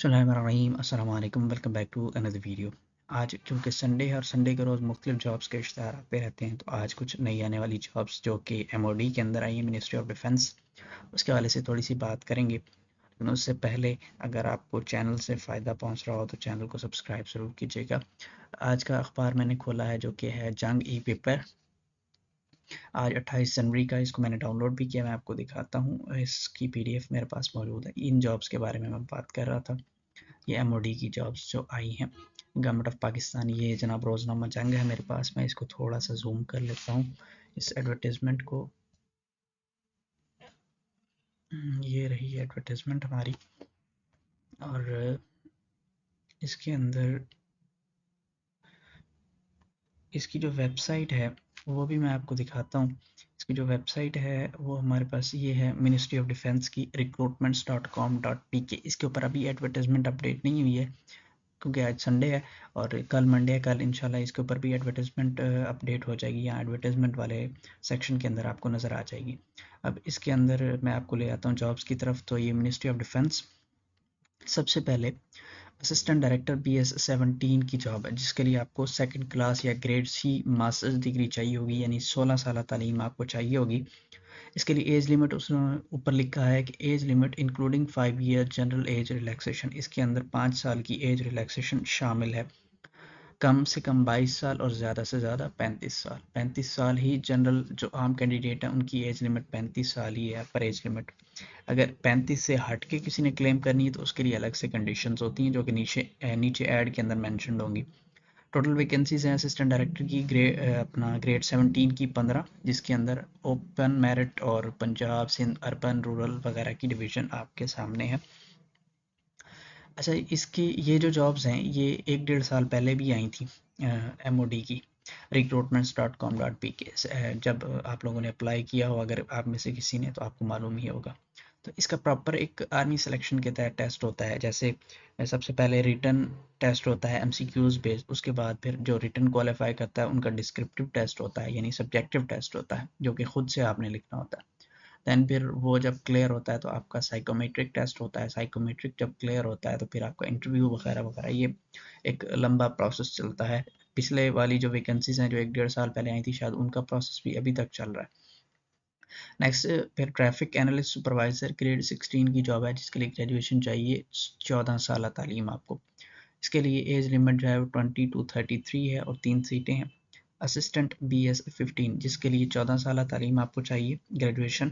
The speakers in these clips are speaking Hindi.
बिस्मिल्लाहिर्रहमानिर्रहीम अस्सलाम वालेकुम welcome back to another video. आज चूँकि संडे है और संडे के रोज़ मुख्तलिफ जॉब्स के इश्तिहार आते रहते हैं, तो आज कुछ नई आने वाली जॉब्स जो कि MOD के अंदर आई है, मिनिस्ट्री ऑफ डिफेंस, उसके हवाले से थोड़ी सी बात करेंगे। लेकिन उससे पहले अगर आपको चैनल से फ़ायदा पहुँच रहा हो तो चैनल को सब्सक्राइब ज़रूर कीजिएगा। आज का अखबार मैंने खोला है जो कि है जंग ई पेपर। आज 28 जनवरी का इसको मैंने डाउनलोड भी किया, मैं आपको दिखाता हूँ। इसकी PDF मेरे पास मौजूद है। इन जॉब्स के बारे में मैं बात कर रहा था। ये MOD की जॉब्स जो आई हैं गवर्नमेंट ऑफ पाकिस्तान। ये जनाब रोज़नामा जंग है मेरे पास। मैं इसको थोड़ा सा जूम कर लेता हूँ इस एडवर्टाइजमेंट को। ये रही एडवर्टाइजमेंट हमारी, और इसके अंदर इसकी जो वेबसाइट है वो भी मैं आपको दिखाता हूँ। इसकी जो वेबसाइट है वो हमारे पास ये है, मिनिस्ट्री ऑफ डिफेंस की recruitments.com.pk। इसके ऊपर अभी एडवर्टाइजमेंट अपडेट नहीं हुई है क्योंकि आज संडे है और कल मंडे है। कल इंशाल्लाह इसके ऊपर भी एडवर्टाइजमेंट अपडेट हो जाएगी, या एडवर्टाइजमेंट वाले सेक्शन के अंदर आपको नज़र आ जाएगी। अब इसके अंदर मैं आपको ले आता हूँ जॉब्स की तरफ। तो ये मिनिस्ट्री ऑफ डिफेंस, सबसे पहले असिस्टेंट डायरेक्टर BS-17 की जॉब है, जिसके लिए आपको सेकंड क्लास या ग्रेड C मास्टर्स डिग्री चाहिए होगी, यानी 16 साल तालीम आपको चाहिए होगी। इसके लिए एज लिमिट उस ऊपर लिखा है कि age limit including 5 year general age relaxation. इसके अंदर 5 साल की एज रिलैक्सेशन शामिल है। कम से कम 22 साल और ज़्यादा से ज़्यादा 35 साल। 35 साल ही जनरल जो आम कैंडिडेट हैं उनकी एज लिमिट 35 साल ही है पर एज लिमिट। अगर 35 से हट के किसी ने क्लेम करनी है तो उसके लिए अलग से कंडीशंस होती हैं जो कि नीचे ऐड के अंदर मेंशन्ड होंगी। टोटल वैकेंसीज हैं असिस्टेंट डायरेक्टर की अपना ग्रेड 17 की 15, जिसके अंदर ओपन मेरिट और पंजाब सिंध अर्बन रूरल वगैरह की डिवीज़न आपके सामने है। अच्छा, इसकी ये जो जॉब्स हैं ये 1 डेढ़ साल पहले भी आई थी MOD की recruitments.com.pk। जब आप लोगों ने अप्लाई किया हो, अगर आप में से किसी ने, तो आपको मालूम ही होगा। तो इसका प्रॉपर एक आर्मी सिलेक्शन के तहत टेस्ट होता है। जैसे सबसे पहले रिटन टेस्ट होता है MCQs बेस्ड, उसके बाद फिर जो रिटन क्वालिफाई करता है उनका डिस्क्रिप्टिव टेस्ट होता है, यानी सब्जेक्टिव टेस्ट होता है जो कि खुद से आपने लिखना होता है। दैन फिर वो जब क्लियर होता है तो आपका साइकोमेट्रिक टेस्ट होता है। साइकोमेट्रिक जब क्लियर होता है तो फिर आपका इंटरव्यू वगैरह वगैरह, ये एक लंबा प्रोसेस चलता है। पिछले वाली जो वैकेंसीज हैं जो 1 डेढ़ साल पहले आई थी, शायद उनका प्रोसेस भी अभी तक चल रहा है। नेक्स्ट फिर ट्रैफिक एनालिस्ट सुपरवाइजर ग्रेड 16 की जॉब है, जिसके लिए ग्रेजुएशन चाहिए, 14 साल तालीम आपको। इसके लिए एज लिमिट जो है वो 20 to 33 है और 3 सीटें हैं। असिस्टेंट BS-15, जिसके लिए 14 साल तालीम आपको चाहिए, ग्रेजुएशन।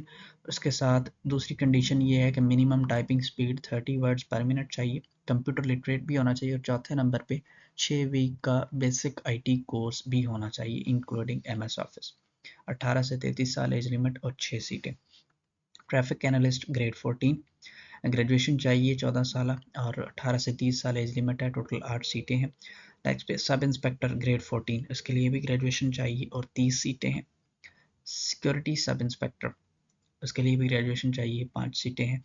उसके साथ दूसरी कंडीशन ये है कि minimum typing speed 30 words per minute चाहिए, कंप्यूटर लिटरेट भी होना चाहिए, और चौथे नंबर पे 6 वीक का बेसिक IT कोर्स भी होना चाहिए इंक्लूडिंग MS ऑफिस। 18 से 33 साल एज लिमिट और 6 सीटें। ट्रैफिक एनालिस्ट ग्रेड 14, ग्रेजुएशन चाहिए 14 साल और 18 से 30 साल एज लिमिट है, टोटल 8 सीटें हैं। नेक्स्ट पे सब इंस्पेक्टर ग्रेड 14, इसके लिए भी ग्रेजुएशन चाहिए और 30 सीटें हैं। सिक्योरिटी सब इंस्पेक्टर, उसके लिए भी ग्रेजुएशन चाहिए, 5 सीटें हैं।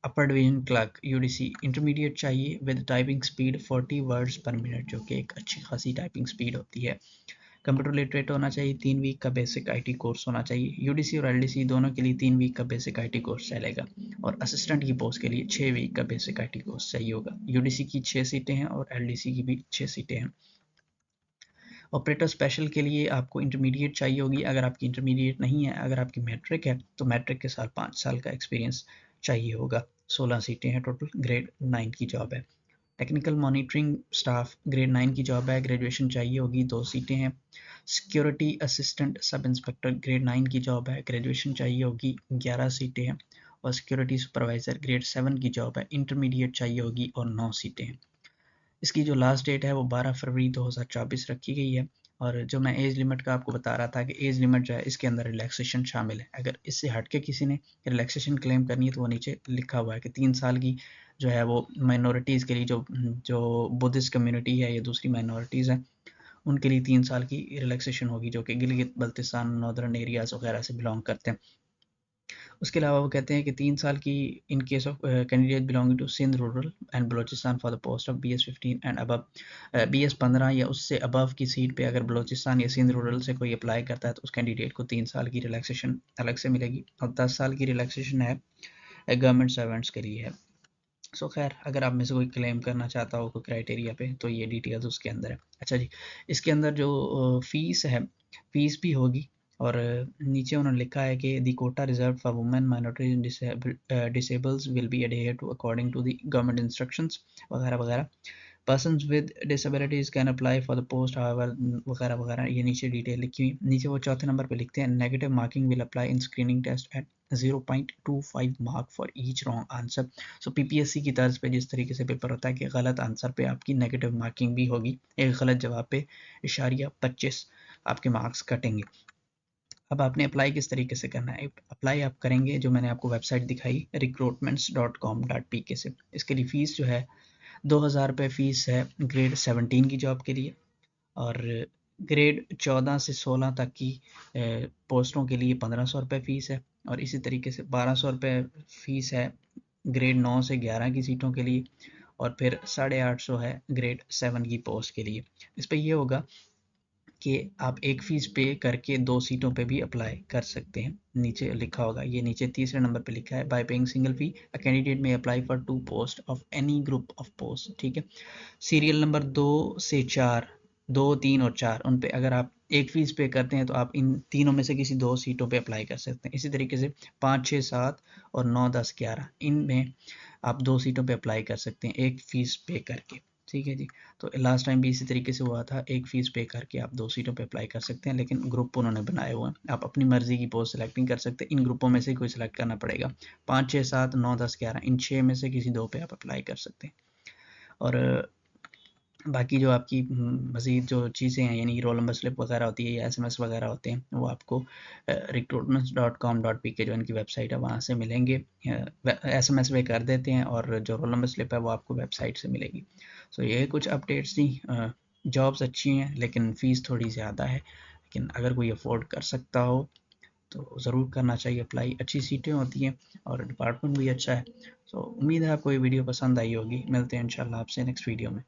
Upper division clerk UDC, intermediate चाहिए with typing speed 40 words per minute, जो कि एक अच्छी खासी टाइपिंग स्पीड होती है। कंप्यूटर लिटरेट होना चाहिए, 3 वीक का बेसिक IT कोर्स होना चाहिए। UDC और LDC दोनों के लिए 3 वीक का बेसिक IT कोर्स चलेगा, और असिस्टेंट की पोस्ट के लिए 6 वीक का बेसिक IT कोर्स चाहिए होगा। UDC की 6 सीटें हैं और LDC की भी 6 सीटें हैं। ऑपरेटर स्पेशल के लिए आपको इंटरमीडिएट चाहिए होगी। अगर आपकी इंटरमीडिएट नहीं है, अगर आपकी मैट्रिक है, तो मैट्रिक के साथ 5 साल का एक्सपीरियंस चाहिए होगा। 16 सीटें हैं टोटल, ग्रेड 9 की जॉब है। टेक्निकल मॉनिटरिंग स्टाफ ग्रेड 9 की जॉब है, ग्रेजुएशन चाहिए होगी, 2 सीटें हैं। Security assistant sub inspector grade 9 की जॉब है, ग्रेजुएशन चाहिए होगी, 11 सीटें हैं। और सिक्योरिटी सुपरवाइजर ग्रेड 7 की जॉब है, इंटरमीडिएट चाहिए होगी और 9 सीटें हैं। इसकी जो लास्ट डेट है वो 12 फरवरी 2024 रखी गई है। और जो मैं एज लिमिट का आपको बता रहा था कि एज लिमिट जो है इसके अंदर रिलैक्सेशन शामिल है। अगर इससे हट के किसी ने रिलैक्सेशन क्लेम करनी है तो वो नीचे लिखा हुआ है कि 3 साल की जो है वो माइनॉरिटीज़ के लिए, जो जो बुद्धिस्ट कम्युनिटी है या दूसरी माइनॉरिटीज़ हैं, उनके लिए 3 साल की रिलैक्सेशन होगी, जो कि गिलगित बल्तिस्तान नॉर्दर्न एरियाज़ वगैरह से बिलोंग करते हैं। उसके अलावा वो कहते हैं कि 3 साल की in case of candidate belonging to Sindh rural and Balochistan for the post of BS-15 and above. BS-15 या उससे अबव की सीट पे अगर बलोचिस्तान या सिंध रूरल से कोई अप्लाई करता है तो उस कैंडिडेट को 3 साल की रिलैक्सेशन अलग से मिलेगी, और 10 साल की रिलैक्सेशन है गवर्नमेंट सर्वेंट्स के लिए है। सो खैर, अगर आप में से कोई क्लेम करना चाहता हो कोई क्राइटेरिया पे, तो ये डिटेल्स उसके अंदर है। अच्छा जी, इसके अंदर जो फीस है, फीस भी होगी। और नीचे उन्होंने लिखा है कि the quota reserve for women minorities disables will be adhered to according to the government instructions वगैरह वगैरह। Persons with disabilities can apply for the post however वगैरह वगैरह, ये नीचे डिटेल लिखी हुई। नीचे वो चौथे नंबर पे लिखते हैं negative marking will apply in screening test at 0.25 mark for each wrong answer. So PPSC की तर्ज पे जिस तरीके से पेपर होता है कि गलत आंसर पे आपकी नेगेटिव मार्किंग भी होगी, एक गलत जवाब पे इशारिया 25 आपके मार्क्स कटेंगे। अब आपने अप्लाई किस तरीके से करना है? अप्लाई आप करेंगे जो मैंने आपको वेबसाइट दिखाई recruitments.com.pk से। इसके लिए फ़ीस जो है 2000 रुपये फ़ीस है ग्रेड 17 की जॉब के लिए, और ग्रेड 14 से 16 तक की पोस्टों के लिए 1500 रुपये फ़ीस है, और इसी तरीके से 1200 रुपये फ़ीस है ग्रेड 9 से 11 की सीटों के लिए, और फिर 850 है ग्रेड 7 की पोस्ट के लिए। इस पर यह होगा कि आप एक फ़ीस पे करके 2 सीटों पे भी अप्लाई कर सकते हैं। नीचे लिखा होगा, ये नीचे तीसरे नंबर पे लिखा है, by paying single fee a candidate may apply for 2 post of any group of post. ठीक है, सीरियल नंबर 2 से 4, 2, 3 और 4, उन पे अगर आप एक फ़ीस पे करते हैं तो आप इन तीनों में से किसी 2 सीटों पे अप्लाई कर सकते हैं। इसी तरीके से 5, 6, 7 और 9, 10, 11 इनमें आप 2 सीटों पे अप्लाई कर सकते हैं एक फ़ीस पे करके। ठीक है जी, तो लास्ट टाइम भी इसी तरीके से हुआ था, एक फ़ीस पे करके आप 2 सीटों पे अप्लाई कर सकते हैं, लेकिन ग्रुप उन्होंने बनाए हुए हैं, आप अपनी मर्ज़ी की पोस्ट सेलेक्ट नहीं कर सकते, इन ग्रुपों में से कोई सेलेक्ट करना पड़ेगा। 5, 6, 7, 9, 10, 11 इन 6 में से किसी 2 पे आप अप्लाई कर सकते हैं। और बाकी जो आपकी मज़ीद जो चीज़ें हैं, यानी रोल नंबर स्लिप वगैरह होती है या एसएमएस वगैरह होते हैं, वो आपको recruitments.com.pk जो इनकी वेबसाइट है वहाँ से मिलेंगे। एसएमएस पे कर देते हैं और जो रोल नंबर स्लिप है वो आपको वेबसाइट से मिलेगी। सो ये कुछ अपडेट्स थी। जॉब्स अच्छी हैं लेकिन फ़ीस थोड़ी ज़्यादा है, लेकिन अगर कोई अफोर्ड कर सकता हो तो ज़रूर करना चाहिए अप्लाई। अच्छी सीटें होती हैं और डिपार्टमेंट भी अच्छा है। सो उम्मीद है आपको ये वीडियो पसंद आई होगी। मिलते हैं इंशाल्लाह आपसे नेक्स्ट वीडियो में।